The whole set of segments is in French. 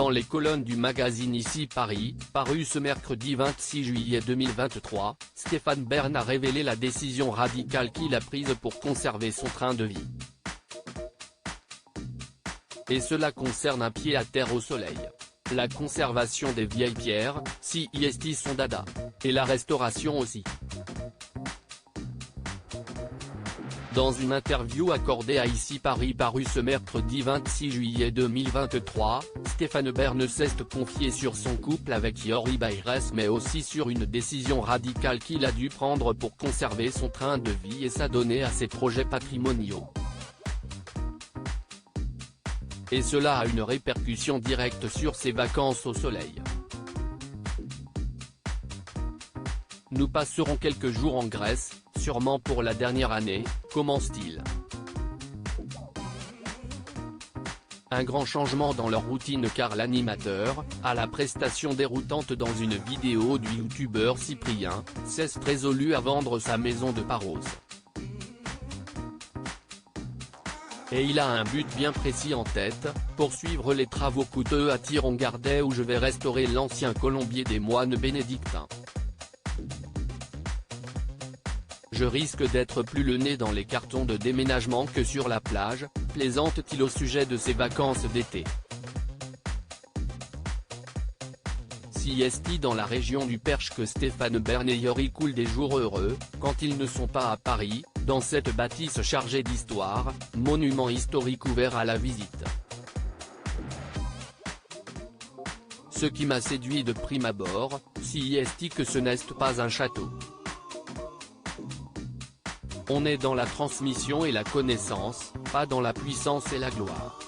Dans les colonnes du magazine Ici Paris, paru ce mercredi 26 juillet 2023, Stéphane Bern a révélé la décision radicale qu'il a prise pour conserver son train de vie. Et cela concerne un pied à terre au soleil. La conservation des vieilles pierres, CIST son dada. Et la restauration aussi. Dans une interview accordée à Ici Paris parue ce mercredi 26 juillet 2023, Stéphane Bern s'est confié sur son couple avec Yori Bayres mais aussi sur une décision radicale qu'il a dû prendre pour conserver son train de vie et s'adonner à ses projets patrimoniaux. Et cela a une répercussion directe sur ses vacances au soleil. Nous passerons quelques jours en Grèce, sûrement pour la dernière année, commence-t-il. Un grand changement dans leur routine car l'animateur, à la prestation déroutante dans une vidéo du youtubeur Cyprien, s'est résolu à vendre sa maison de Paros. Et il a un but bien précis en tête, poursuivre les travaux coûteux à Tirongardais où je vais restaurer l'ancien colombier des moines bénédictins. Je risque d'être plus le nez dans les cartons de déménagement que sur la plage, plaisante-t-il au sujet de ses vacances d'été. CIST dans la région du Perche que Stéphane Bern et Yori coulent des jours heureux, quand ils ne sont pas à Paris, dans cette bâtisse chargée d'histoire, monument historique ouvert à la visite. Ce qui m'a séduit de prime abord, CIST que ce n'est pas un château. On est dans la transmission et la connaissance, pas dans la puissance et la gloire.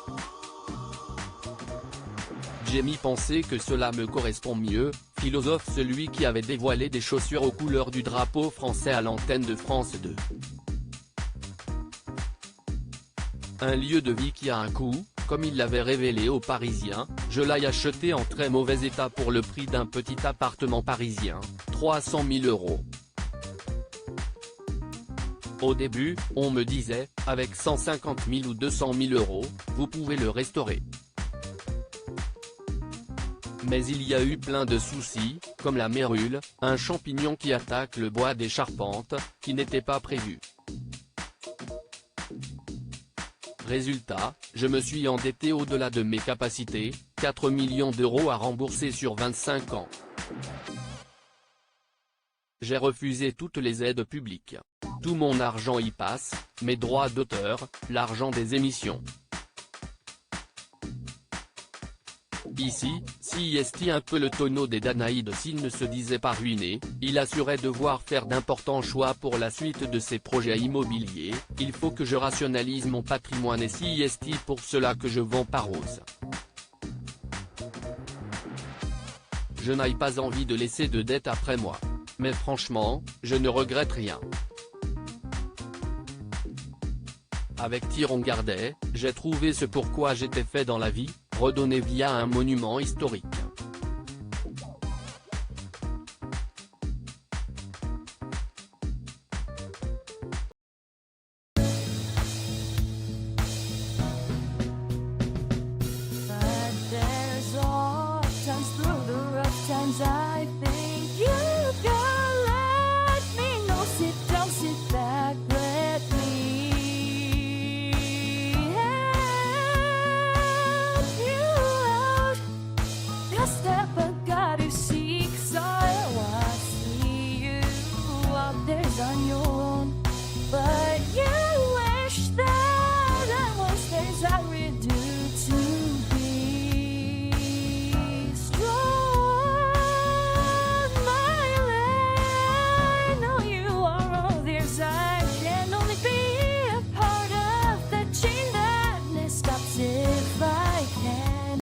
J'ai mis penser que cela me correspond mieux, philosophe celui qui avait dévoilé des chaussures aux couleurs du drapeau français à l'antenne de France 2. Un lieu de vie qui a un coût, comme il l'avait révélé aux Parisiens, je l'ai acheté en très mauvais état pour le prix d'un petit appartement parisien, 300 000 €. Au début, on me disait, avec 150 000 ou 200 000 €, vous pouvez le restaurer. Mais il y a eu plein de soucis, comme la mérule, un champignon qui attaque le bois des charpentes, qui n'était pas prévu. Résultat, je me suis endetté au-delà de mes capacités, 4 millions d'euros à rembourser sur 25 ans. J'ai refusé toutes les aides publiques. Tout mon argent y passe, mes droits d'auteur, l'argent des émissions. Ici, CIST un peu le tonneau des Danaïdes s'il ne se disait pas ruiné, il assurait devoir faire d'importants choix pour la suite de ses projets immobiliers, il faut que je rationalise mon patrimoine et CIST pour cela que je vends Paros. Je n'ai pas envie de laisser de dettes après moi. Mais franchement, je ne regrette rien. Avec Tirongardais, j'ai trouvé ce pourquoi j'étais fait dans la vie, redonner vie à un monument historique.